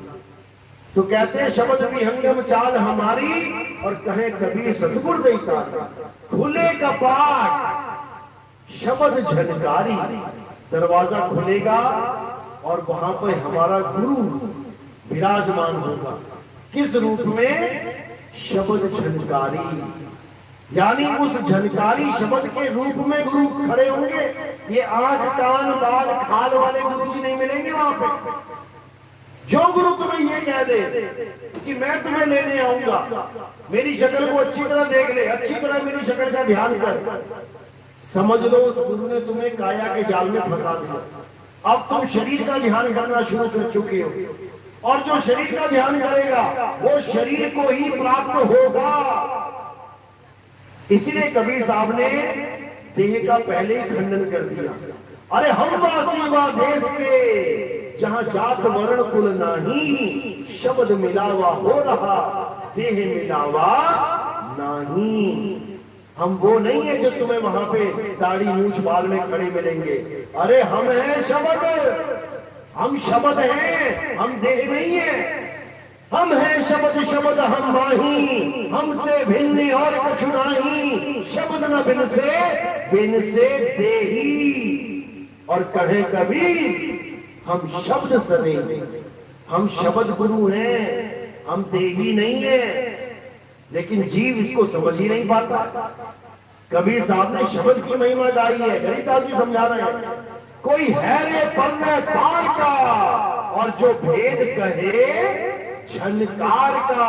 तो कहते हैं शब्द विहंगम चाल हमारी, और कहे कबीर सतगुरु देता खुले कपाट शब्द झनकारी। दरवाजा खुलेगा और वहां पर हमारा गुरु विराजमान होगा। किस रूप में? शब्द झनकारी, यानी उस झनकारी शब्द के रूप में गुरु खड़े होंगे। ये आंख कान बाल खाल वाले गुरु जी नहीं मिलेंगे वहां पे। जो गुरु तुम्हें ये कह दे कि मैं तुम्हें लेने आऊंगा, मेरी शक्ल को अच्छी तरह देख ले, अच्छी तरह मेरी शक्ल का ध्यान कर, समझ लो उस गुरु ने तुम्हें काया के जाल में फंसा दिया। अब तुम शरीर का ध्यान करना शुरू कर चुके हो, और जो शरीर का ध्यान करेगा वो शरीर को ही प्राप्त होगा। इसीलिए कबीर साहब ने देह का पहले ही खंडन कर दिया। अरे हम वासी वा देश के, जहां जात वर्ण कुल नाही, शब्द मिलावा हो रहा देह मिलावा नहीं। हम वो नहीं है जो तुम्हें वहां पे दाढ़ी मूछ बाल में खड़े मिलेंगे। अरे हम हैं शब्द, हम शब्द हैं, हम देह नहीं है। हम हैं शब्द, शब्द हम माही, हमसे भिन्न और कुछ नहीं। शब्द न बिन से देही। और कहे कबीर हम शब्द सने, हम शब्द गुरु हैं, हम देही नहीं है। लेकिन जीव इसको समझ ही नहीं पाता। कबीर साहब ने शब्द की महिमा गाई है, गणिता जी समझा रहे हैं। कोई है रे पन्ने पार का, और जो भेद कहे झनकार का।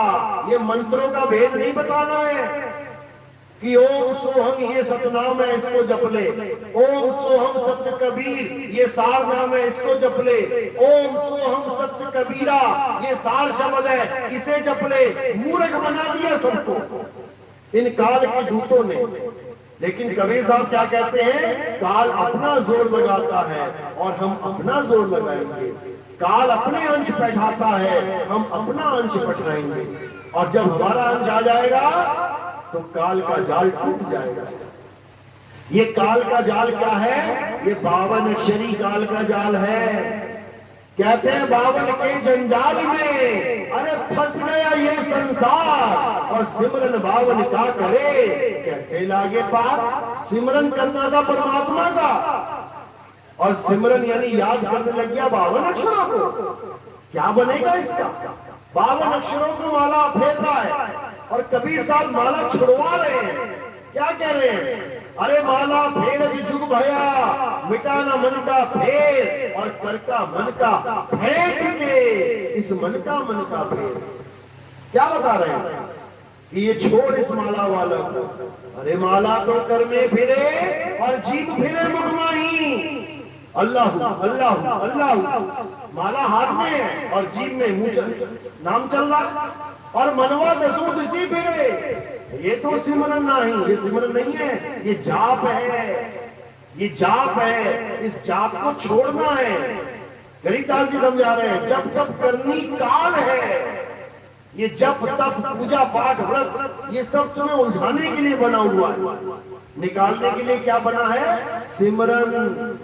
ये मंत्रों का भेद नहीं बताना है कि ओम सोहम ये सतनाम है, इसको जप ले। ओम सोहम सत्य कबीर ये सार नाम है, इसको जप ले। ओम सोहम सत्य कबीरा ये सार शब्द है, इसे जप ले। मूर्ख बना दिया सबको इन काल के दूतों ने। लेकिन कबीर साहब क्या कहते हैं? काल अपना जोर लगाता है और हम अपना जोर लगाएंगे। काल अपने अंश बैठाता है, हम अपना अंश बैठाएंगे। और जब हमारा अंश आ जाएगा तो काल का जाल टूट जाएगा। ये काल का जाल क्या है? ये 52 अक्षरी काल का जाल है। कहते हैं 52 के जंजाल में अरे फंस गया ये संसार, और सिमरन 52 का करे कैसे लागे पार। सिमरन करना था परमात्मा का, और सिमरन यानी याद करने लग गया 52 अक्षरों को। क्या बनेगा इसका? 52 अक्षरों को माला फेर रहा है, और कबीर साहब माला छुड़वा रहे हैं। क्या कह रहे हैं? अरे माला फेर जुग भया, मिटाना मन का फेर, और कर का मन का फेंक के इस मन का फेर। क्या बता रहे हैं? कि ये छोड़ इस माला वाला को। अरे माला तो कर में फिरे और जीभ फिरे मुख माही। अल्लाह अल्लाह अल्लाह, माला हाथ में है और जीभ में मुंह नाम चल रहा, और मनवा दसों दिशी फिरे। ये तो सिमरन नहीं, ये सिमरन नहीं है, ये जाप है। ये जाप है, इस जाप को छोड़ना है। गरीबदास जी समझा रहे हैं जब तब करनी काल है। ये जप तप पूजा पाठ व्रत ये सब तुम्हें उलझाने के लिए बना हुआ है, निकालने के लिए क्या बना है? सिमरन।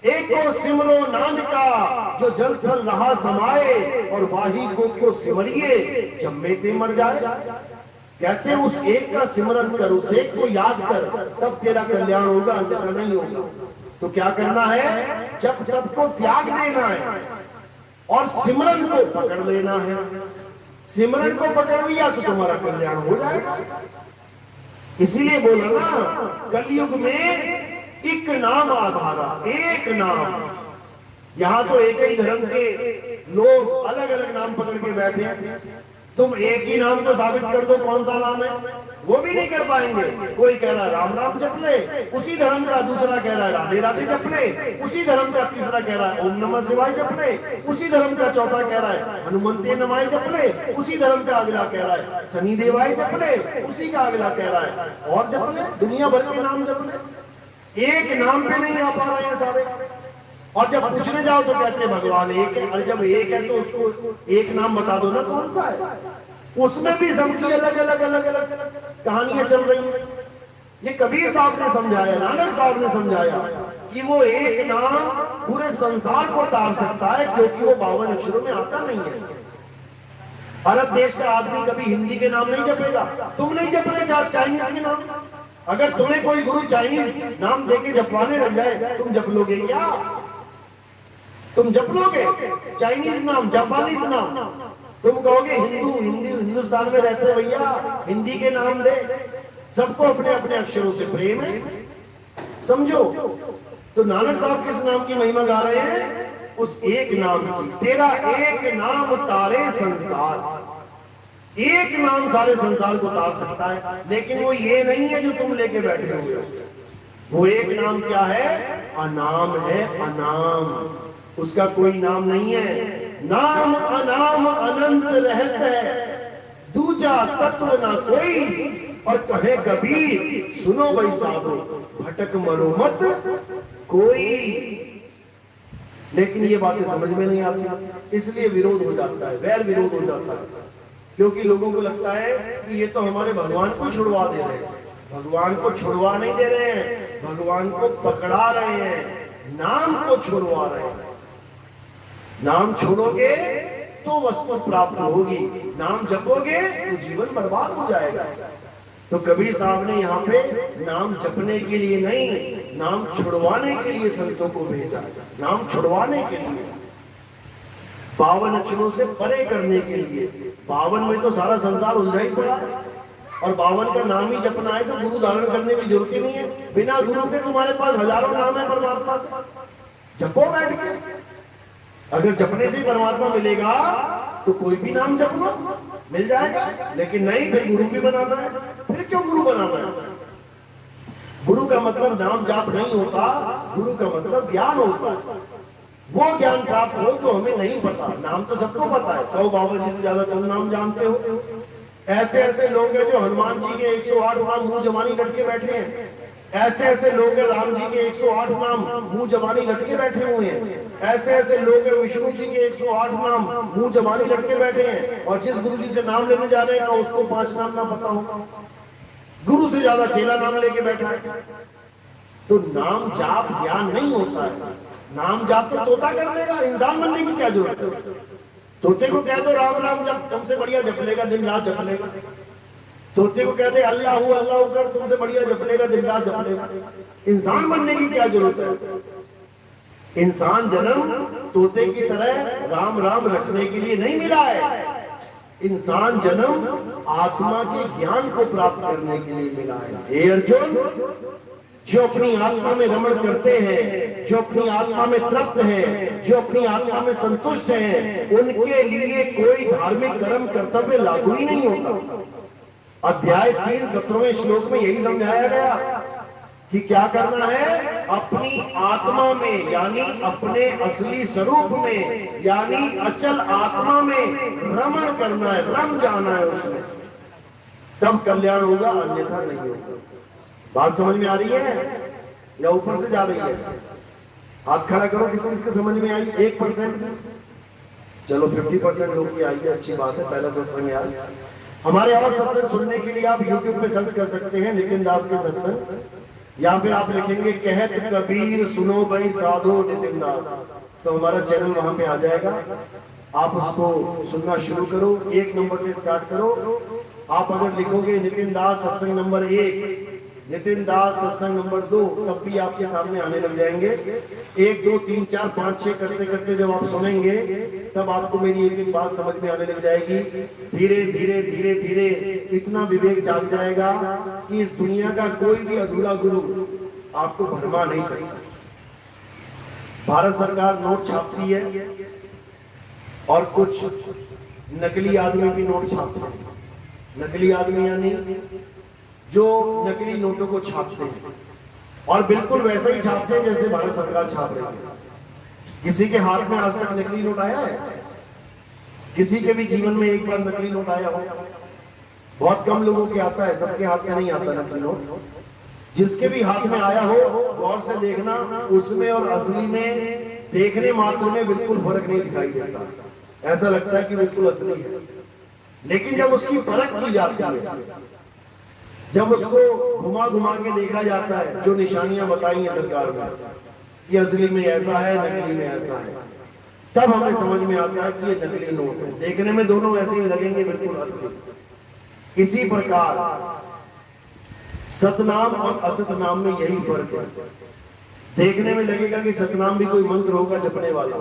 एको सिमरो नाद का जो जल थल रहा समाए, और वाही को सिमरिए जब में ते मर जाए। कहते हैं उस एक का सिमरन कर, उस एक को याद कर, तब तेरा कल्याण होगा, अन्यथा नहीं होगा। तो क्या करना है? जब तब को त्याग देना है और सिमरन को पकड़ लेना है। सिमरन को पकड़ लिया तो तुम्हारा कल्याण हो जाएगा। इसीलिए बोला ना, कलयुग में एक नाम आधारा, एक नाम। यहां तो एक ही धर्म के लोग अलग अलग नाम पकड़ के बैठे हैं। तुम एक ही नाम को साबित कर दो कौन सा नाम है, वो भी नहीं कर पाएंगे। कोई कह रहा है राम राम जप ले, उसी धर्म का। दूसरा कह रहा है राधे राधे जप ले, उसी धर्म का। तीसरा कह रहा है ओम नमः शिवाय जप ले, उसी धर्म का। चौथा कह रहा है हनुमंते नमाय जप ले, उसी धर्म का। अगला कह रहा है शनि देवाय जप ले, उसी का। अगला कह रहा है और जप ले, दुनिया भर के नाम जप ले। एक नाम पे नहीं आ पा रहे हैं सारे। और जब पूछने जाओ तो कहते हैं भगवान एक है। और जब एक है तो उसको एक नाम बता दो ना कौन सा है। उसमें भी सबकी अलग अलग अलग अलग कहानियां चल रही हैं। ये कबीर साहब ने समझाया, नानक साहब ने समझाया कि वो एक नाम पूरे संसार को तार सकता है, क्योंकि वो 52 अक्षरों में आता नहीं है। अरब देश का आदमी कभी हिंदी के नाम नहीं जपेगा। तुम नहीं जप रहे चाइनीज के नाम? अगर तुम्हें कोई गुरु चाइनीज नाम देके जपवाने लग जाए, तुम जप लोगे क्या? तुम जप लोगे चाइनीज नाम, जापानीज नाम? तुम कहोगे हिंदुस्तान में रहते भैया, हिंदी के नाम दे। सबको अपने अपने अक्षरों से प्रेम है, समझो। तो नानक साहब किस नाम की महिमा गा रहे हैं? उस एक नाम की। तेरा एक नाम तारे संसार। एक नाम सारे संसार को तार सकता है, लेकिन वो ये नहीं है जो तुम लेके बैठे हुए हो। वो एक नाम क्या है? अनाम है, अनाम। उसका कोई नाम नहीं है। नाम अनाम अनंत रहत है, दूजा तत्व ना कोई। और कहे कबीर सुनो भाई साधो, भटक मरो मत कोई। लेकिन ये बातें समझ में नहीं आती, इसलिए विरोध हो जाता है, वैर विरोध हो जाता है। क्योंकि लोगों को लगता है कि ये तो हमारे भगवान को छुड़वा दे रहे हैं। भगवान को छुड़वा नहीं दे रहे हैं, भगवान को पकड़ा रहे हैं, नाम को छुड़वा रहे हैं। नाम छोड़ोगे तो वस्तु प्राप्त होगी, नाम जपोगे तो जीवन बर्बाद हो जाएगा। तो कबीर साहब ने यहाँ पे नाम जपने के लिए नहीं, नाम छुड़वाने के लिए संतों को भेजा। नाम छुड़वाने के लिए, 52 अक्षरों से परे करने के लिए। 52 में तो सारा संसार उलझा ही पड़ा है, और 52 का नाम ही जपना है तो गुरु धारण करने की जरूरत ही नहीं है। बिना गुरु के तुम्हारे पास हजारों नाम है परमात्मा का, जपो बैठ के। अगर जपने से ही परमात्मा मिलेगा तो कोई भी नाम जप लो, मिल जाएगा। लेकिन नहीं, फिर गुरु भी बनाना है। फिर क्यों गुरु बनाना है? गुरु का मतलब नाम जाप नहीं होता, गुरु का मतलब ज्ञान होता है। वो ज्ञान प्राप्त हो जो हमें नहीं पता। नाम तो सबको पता है, कहो बाबा जी से ज्यादा तुम नाम जानते हो। ऐसे ऐसे लोग हैं जो हनुमान जी के 108 नाम मुंह जबानी लटके बैठे हैं। ऐसे ऐसे लोग हैं राम जी के 108 नाम मुंह जबानी लटके बैठे हुए हैं। ऐसे ऐसे लोग हैं विष्णु जी के 108 नाम मुंह जबानी लटके बैठे हैं। और जिस गुरु जी से नाम लेने जा रहे हैं ना उसको 5 नाम ना पता हो, गुरु से ज्यादा चेला नाम लेके बैठा है। तो नाम जाप ज्ञान नहीं होता है। नाम जाप तो तोता कर देगा, इंसान बनने की क्या जरूरत है? तोते को कह दो राम राम जप, तुमसे बढ़िया जप लेगा, दिन रात जप लेगा। तोते को कहते अल्लाह अल्लाह कर, तुमसे बढ़िया जप लेगा, दिन रात जप लेगा। इंसान बनने की क्या जरूरत है? इंसान जन्म तोते की तरह राम राम रखने के लिए नहीं मिला है। इंसान जन्म आत्मा के ज्ञान को प्राप्त करने के लिए मिला है। हे अर्जुन, जो अपनी आत्मा में रमण करते हैं, जो अपनी आत्मा में तृप्त हैं, जो अपनी आत्मा में संतुष्ट हैं, उनके लिए कोई धार्मिक कर्म कर्तव्य लागू ही नहीं होता। अध्याय 3 17वें श्लोक में यही समझाया गया कि क्या करना है? अपनी आत्मा में, यानी अपने असली स्वरूप में, यानी अचल आत्मा में रमण करना है, रम जाना है उसमें, तब कल्याण होगा, अन्यथा नहीं होगा। बात समझ में आ रही है या ऊपर से जा रही है? हाथ खड़ा करो किसी किसके समझ में आई। 1%, चलो 50% लोग की आई है, अच्छी बात है। पहला सत्संग यार। हमारे और सत्संग सुनने के लिए आप YouTube पे सर्च कर सकते हैं नितिन दास के सत्संग, या फिर आप लिखेंगे कहत कबीर सुनो भाई साधो नितिन दास, तो हमारा चैनल वहां पे आ जाएगा। आप उसको सुनना शुरू करो, 1 नंबर से स्टार्ट करो। आप अगर लिखोगे नितिन दास सत्संग नंबर 1, नितिन दास सत्संग नंबर 2, तब भी आपके सामने आने लग जाएंगे। 1 2 3 4 5 6 करते करते जब आप सुनेंगे तब आपको मेरी एक एक बात समझ में आने लग जाएगी। धीरे धीरे धीरे धीरे इतना विवेक जाग जाएगा कि इस दुनिया का कोई भी अधूरा गुरु आपको भरमा नहीं सकता। भारत सरकार नोट छापती है और कुछ नकली आदमी भी नोट छापते हैं। नकली आदमी यानी जो नकली नोटों को छापते हैं, और बिल्कुल वैसा ही छापते हैं जैसे भारत सरकार छाप रही है। किसी के हाथ में आज तक नकली नोट आया है? किसी के भी जीवन में एक बार नकली नोट आया हो? बहुत कम लोगों के आता है, सबके हाथ में नहीं आता नकली नोट। जिसके भी हाथ में आया हो गौर से देखना, उसमें और असली में देखने मात्र में बिल्कुल फर्क नहीं दिखाई देता। ऐसा लगता है कि बिल्कुल असली है, लेकिन जब उसकी परख की जाती है, जब उसको घुमा घुमा के देखा जाता है, जो निशानियां बताई हैं सरकार ने कि असली में ऐसा है, नकली में ऐसा है, तब हमें समझ में आता है कि ये नकली नोट है। देखने में दोनों ऐसे ही लगेंगे, बिल्कुल असली। इसी प्रकार सतनाम और असतनाम में यही फर्क है। देखने में लगेगा कि सतनाम भी कोई मंत्र होगा जपने वाला,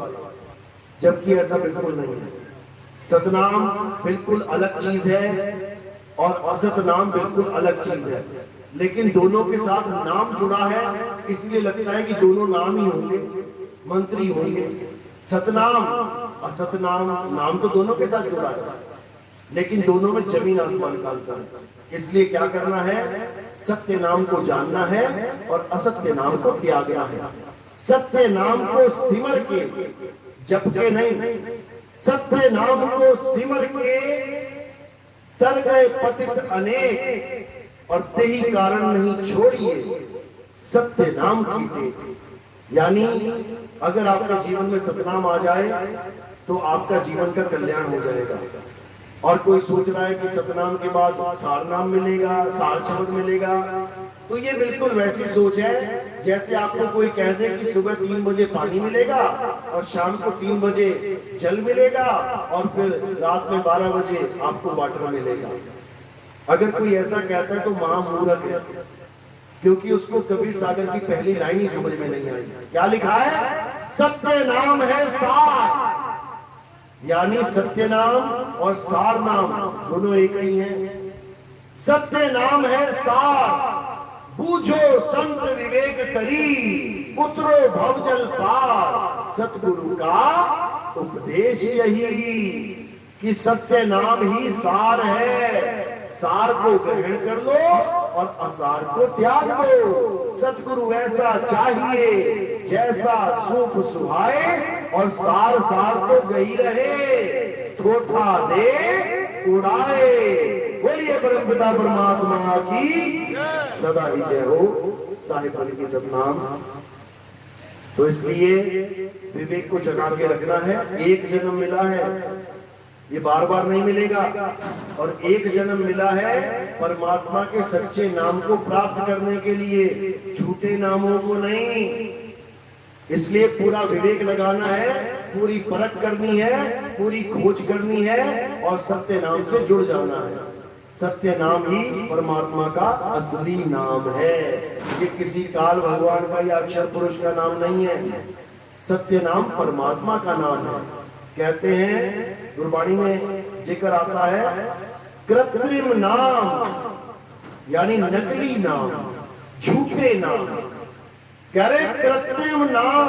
जबकि ऐसा बिल्कुल नहीं है। सतनाम बिल्कुल अलग चीज है और असतनाम बिल्कुल अलग चीज है, लेकिन दोनों के साथ नाम जुड़ा है, इसलिए लगता है कि दोनों नाम ही होंगे, मंत्र ही होंगे। सतनाम असतनाम नाम तो दोनों के साथ जुड़ा है, लेकिन दोनों में जमीन आसमान का अंतर है। इसलिए क्या करना है, सत्य नाम को जानना है और असत्य नाम को त्यागना है। सत्य नाम को सिमर के, जप के नहीं, सत्य नाम को सिमर के तर गए पतित अनेक और तेही कारण नहीं छोड़िए सत्य नाम की टेक। यानी अगर आपके जीवन में सतनाम आ जाए तो आपका जीवन का कल्याण हो जाएगा। और कोई सोच रहा है कि सतनाम के बाद सार नाम मिलेगा, सार शब्द मिलेगा, तो ये बिल्कुल वैसी सोच है जैसे आपको कोई कह दे कि सुबह 3 बजे पानी मिलेगा और शाम को 3 बजे जल मिलेगा और फिर रात में 12 बजे आपको वाटर मिलेगा। अगर कोई ऐसा कहता है तो महामूर्ख है, क्योंकि उसको कबीर सागर की पहली लाइन ही समझ में नहीं आई। क्या लिखा है, सत्य नाम है सार, यानी सत्य नाम और सार नाम दोनों एक ही हैं। सत्य नाम है सार, बूझो संत विवेक करी, उतरो भवजल पार, सतगुरु का उपदेश यही कि सत्य नाम ही सार है। सार को ग्रहण कर लो और असार को त्याग दो। सतगुरु ऐसा चाहिए जैसा सूप सुहाए और सार सार तो गई रहे, थोथा दे उड़ाए। बोलिए परमपिता परमात्मा की सदा ही जय हो। साहिब अली की सतनाम। तो इसलिए विवेक को जगा के रखना है। एक जन्म मिला है, ये बार बार नहीं मिलेगा, और एक जन्म मिला है परमात्मा के सच्चे नाम को प्राप्त करने के लिए, झूठे नामों को नहीं। इसलिए पूरा विवेक लगाना है, पूरी परख करनी है, पूरी खोज करनी है और सत्य नाम से जुड़ जाना है। सत्य नाम ही परमात्मा का असली नाम है। ये किसी काल भगवान का या अक्षर पुरुष का नाम नहीं है। सत्य नाम परमात्मा का नाम है। कहते हैं गुरबाणी में जिक्र आता है, कृत्रिम नाम यानी नकली नाम, झूठे नाम। कह रहे कृत्रिम नाम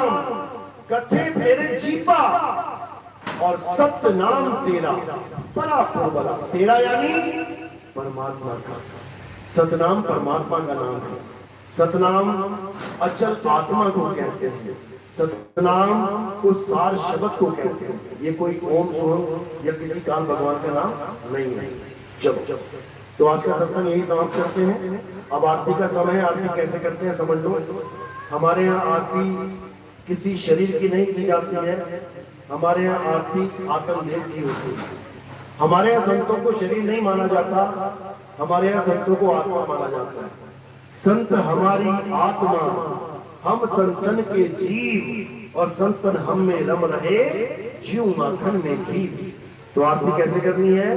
कथे तेरे जीपा और सत्य नाम तेरा बड़ा प्रबला। तेरा यानी परमात्मा का। सतनाम परमात्मा का नाम है। सतनाम अचल आत्मा को कहते हैं। सतनाम उस सार शब्द को कहते हैं। ये कोई ओम सोम या किसी काल भगवान का नाम नहीं है। चलो तो आज का सत्संग यही समाप्त करते हैं। अब आरती का समय है। आरती कैसे करते हैं समझ लो। हमारे यहाँ आरती किसी शरीर की नहीं की जाती है। हमारे यहाँ आरती आत्मदेव की होती है। हमारे यहाँ संतों को शरीर नहीं माना जाता, हमारे यहाँ संतों को आत्मा माना जाता है। संत हमारी आत्मा, हम संतन के जीव और संतन हम में रम रहे, जीव माखन में घी। तो आरती कैसे करनी है?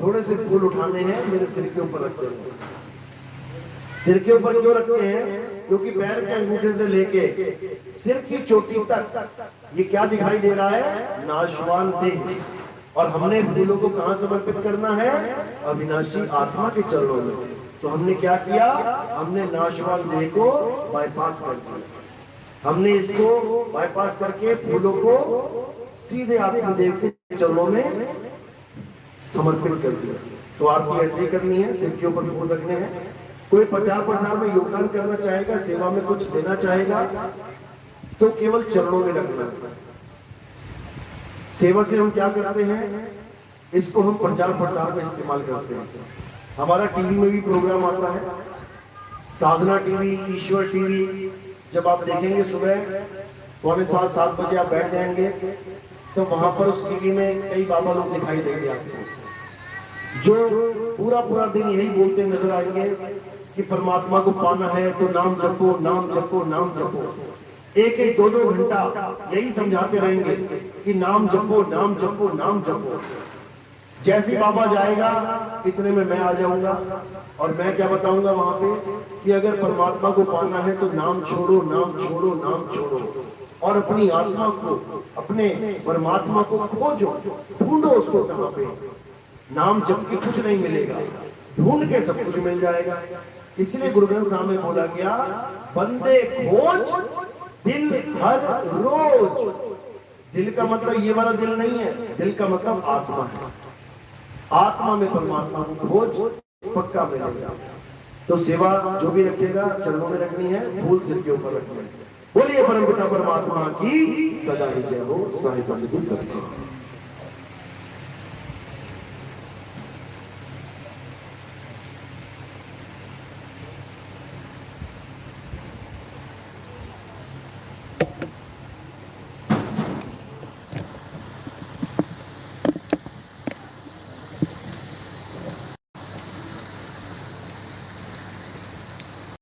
थोड़े से फूल उठाने हैं, मेरे सिर के ऊपर रखते हैं। सिर के ऊपर क्यों रखते हैं? क्योंकि पैर के अंगूठे से लेके सिर की चोटी तक ये क्या दिखाई दे रहा है? नाशवान देह। और हमने फूलों को कहां समर्पित करना है? अविनाशी आत्मा के चरणों में। तो हमने क्या किया? हमने नाशवान देह को बाईपास कर दिया। हमने इसको बाईपास करके फूलों को सीधे आत्मदेव के चरणों में समर्पित कर दिया। तो आरती ऐसे ही करनी है। सिर के ऊपर फूल रखने हैं। कोई 50% में योगदान करना चाहेगा, सेवा में कुछ देना चाहेगा, तो केवल चरणों में रखना है। सेवा से हम क्या करते हैं? इसको हम प्रचार प्रसार में इस्तेमाल करते हैं। हमारा टीवी में भी प्रोग्राम आता है, साधना टीवी, ईश्वर टीवी। जब आप देखेंगे सुबह 6:45-7 बजे आप बैठ जाएंगे तो वहां पर उस टीवी में कई बाबा लोग दिखाई देंगे आपको। जो पूरा पूरा दिन यही बोलते नजर आएंगे कि परमात्मा को पाना है तो नाम जपो, नाम जपो, नाम जपो। एक एक दो दो घंटा यही समझाते रहेंगे कि नाम जपो, नाम जपो, नाम जपो। जैसे ही बाबा जाएगा इतने में मैं आ जाऊंगा और मैं क्या बताऊंगा वहां पे कि अगर परमात्मा को पाना है तो नाम छोड़ो, नाम छोड़ो, नाम छोड़ो और अपनी आत्मा को, अपने परमात्मा को खोजो, ढूंढो उसको कहां पे। नाम जप के कुछ नहीं मिलेगा, ढूंढ के सब कुछ मिल जाएगा। इसलिए गुरु ग्रंथ साहब में बोला गया, बंदे खोज दिल हर रोज। दिल का मतलब ये वाला दिल नहीं है, दिल का मतलब आत्मा है। आत्मा में परमात्मा को खोज, पक्का मिलेगा। तो सेवा जो भी रखेगा चरणों में रखनी है, फूल सिर के ऊपर रखना है। बोलिए परमपिता परमात्मा की सदा ही जय हो। साहिब